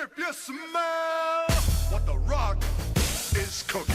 If you smell what the rock is cooking.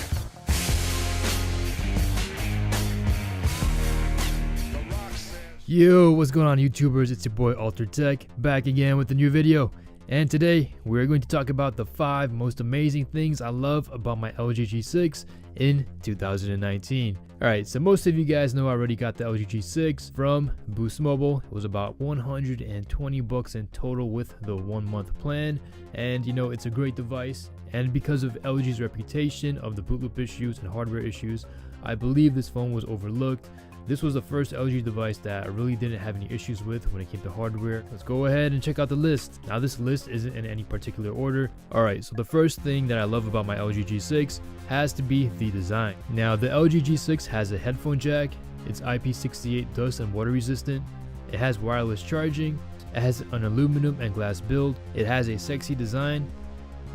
The Rock says, Yo, what's going on, YouTubers? It's your boy Altered Tech, back again with a new video. And today we're going to talk about the 5 most amazing things I love about my LG G6 in 2019. Alright, so most of you guys know I already got the LG G6 from Boost Mobile. It was about $120 in total with the 1-month plan. And you know, it's a great device. And because of LG's reputation of the boot loop issues and hardware issues, I believe this phone was overlooked. This was the first LG device that I really didn't have any issues with when it came to hardware. Let's go ahead and check out the list. Now this list isn't in any particular order. Alright, so the first thing that I love about my LG G6 has to be the design. Now the LG G6 has a headphone jack, it's IP68 dust and water resistant, it has wireless charging, it has an aluminum and glass build, it has a sexy design,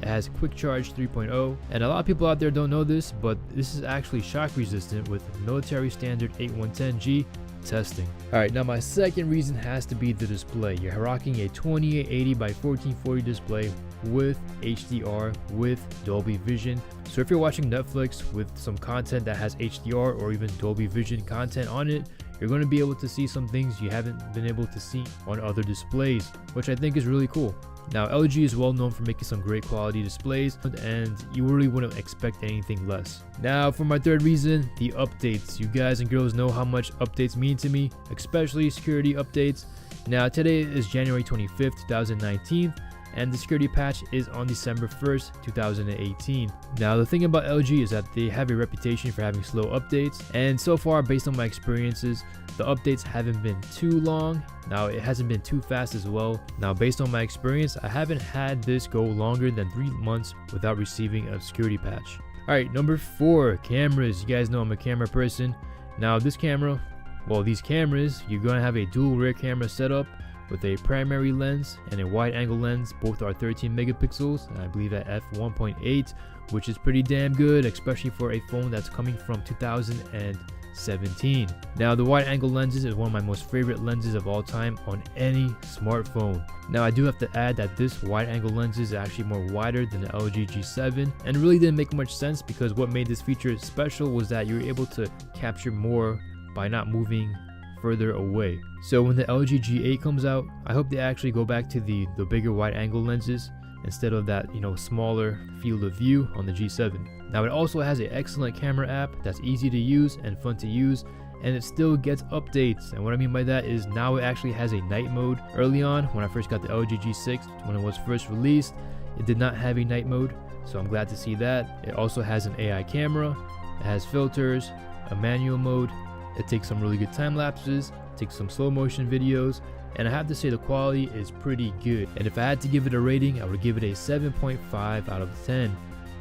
it has quick charge 3.0, and a lot of people out there don't know this, but this is actually shock resistant with military standard 8110G testing. Alright, now my second reason has to be the display. You're rocking a 2880 by 1440 display with HDR with Dolby Vision. So if you're watching Netflix with some content that has HDR or even Dolby Vision content on it, you're going to be able to see some things you haven't been able to see on other displays, which I think is really cool. Now LG is well known for making some great quality displays, and you really wouldn't expect anything less. Now for my third reason, the updates. You guys and girls know how much updates mean to me, especially security updates. Now today is January 25th, 2019. And the security patch is on December 1st, 2018. Now the thing about LG is that they have a reputation for having slow updates, and so far based on my experiences, the updates haven't been too long. Now it hasn't been too fast as well. Now based on my experience, I haven't had this go longer than 3 months without receiving a security patch. Alright, number 4, cameras. You guys know I'm a camera person. Now this camera, well these cameras, you're going to have a dual rear camera setup with a primary lens and a wide angle lens. Both are 13 megapixels, and I believe at f1.8, which is pretty damn good, especially for a phone that's coming from 2017. Now the wide angle lenses is one of my most favorite lenses of all time on any smartphone. Now I do have to add that this wide angle lens is actually more wider than the LG G7, and it really didn't make much sense because what made this feature special was that you were able to capture more by not moving further away. So when the LG G8 comes out, I hope they actually go back to the bigger wide angle lenses instead of that, you know, smaller field of view on the G7. Now it also has an excellent camera app that's easy to use and fun to use, and it still gets updates. And what I mean by that is now it actually has a night mode. Early on when I first got the LG G6, when it was first released, it did not have a night mode, so I'm glad to see that. It also has an AI camera, it has filters, a manual mode. It takes some really good time lapses, takes some slow motion videos, and I have to say the quality is pretty good. And if I had to give it a rating, I would give it a 7.5 out of 10.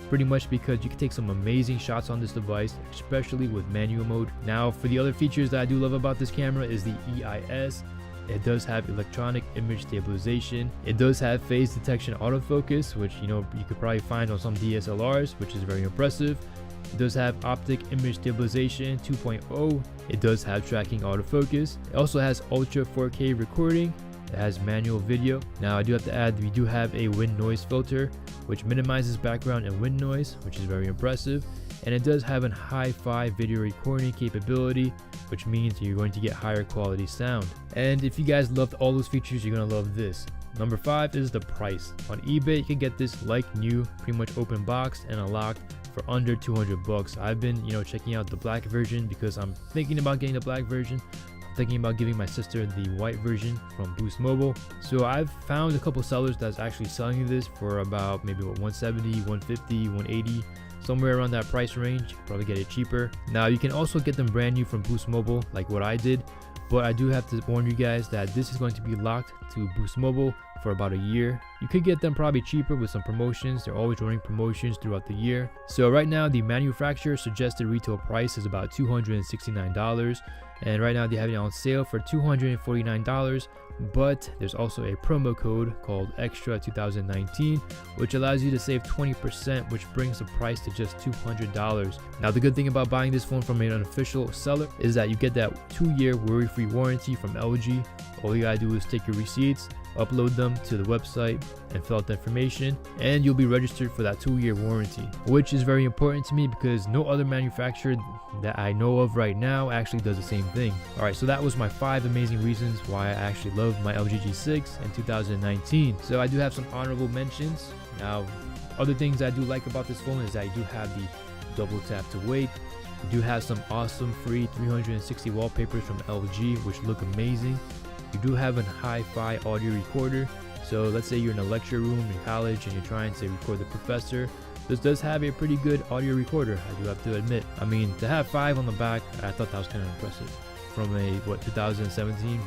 Pretty much because you can take some amazing shots on this device, especially with manual mode. Now for the other features that I do love about this camera is the EIS. It does have electronic image stabilization. It does have phase detection autofocus, which you know you could probably find on some DSLRs, which is very impressive. It does have optic image stabilization 2.0. It does have tracking autofocus. It also has ultra 4K recording. It has manual video. Now I do have to add, we do have a wind noise filter, which minimizes background and wind noise, which is very impressive. And it does have a hi-fi video recording capability, which means you're going to get higher quality sound. And if you guys loved all those features, you're going to love this. Number 5 is the price. On eBay, you can get this like new, pretty much open boxed and unlocked for under 200 bucks. I've been, you know, checking out the black version because I'm thinking about getting the black version. I'm thinking about giving my sister the white version from Boost Mobile. So I've found a couple sellers that's actually selling this for about maybe what, 170, 150, 180, somewhere around that price range. Probably get it cheaper. Now you can also get them brand new from Boost Mobile like what I did, but I do have to warn you guys that this is going to be locked to Boost Mobile for about a year. You could get them probably cheaper with some promotions. They're always running promotions throughout the year. So right now the manufacturer suggested retail price is about $269, and right now they have it on sale for $249, but there's also a promo code called Extra 2019, which allows you to save 20%, which brings the price to just $200. Now the good thing about buying this phone from an unofficial seller is that you get that 2-year worry-free warranty from LG. All you gotta do is take your receipts, upload them to the website and fill out the information, and you'll be registered for that 2-year warranty, which is very important to me because no other manufacturer that I know of right now actually does the same thing. Alright, so that was my 5 amazing reasons why I actually love my LG G6 in 2019. So I do have some honorable mentions. Now, other things I do like about this phone is that you do have the double tap to wake. You do have some awesome free 360 wallpapers from LG which look amazing. You do have a hi-fi audio recorder, so let's say you're in a lecture room in college and you're trying to record the professor. This does have a pretty good audio recorder, I do have to admit. I mean, to have 5 on the back, I thought that was kind of impressive. From a 2017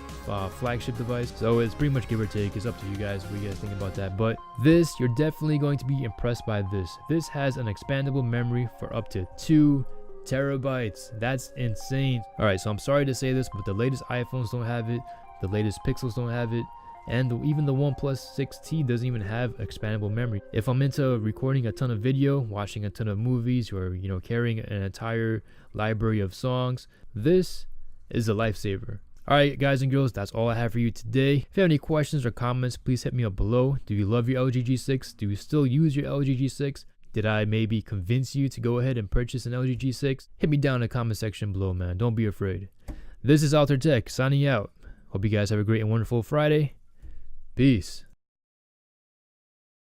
flagship device, so it's pretty much give or take. It's up to you guys what you guys think about that. But this, you're definitely going to be impressed by this. This has an expandable memory for up to 2 terabytes. That's insane. All right, so I'm sorry to say this, but the latest iPhones don't have it, the latest Pixels don't have it, and even the OnePlus 6T doesn't even have expandable memory. If I'm into recording a ton of video, watching a ton of movies, or carrying an entire library of songs, this is a lifesaver. Alright guys and girls, that's all I have for you today. If you have any questions or comments, please hit me up below. Do you love your LG G6? Do you still use your LG G6? Did I maybe convince you to go ahead and purchase an LG G6? Hit me down in the comment section below, man. Don't be afraid. This is Altered Tech signing out. Hope you guys have a great and wonderful Friday. Peace.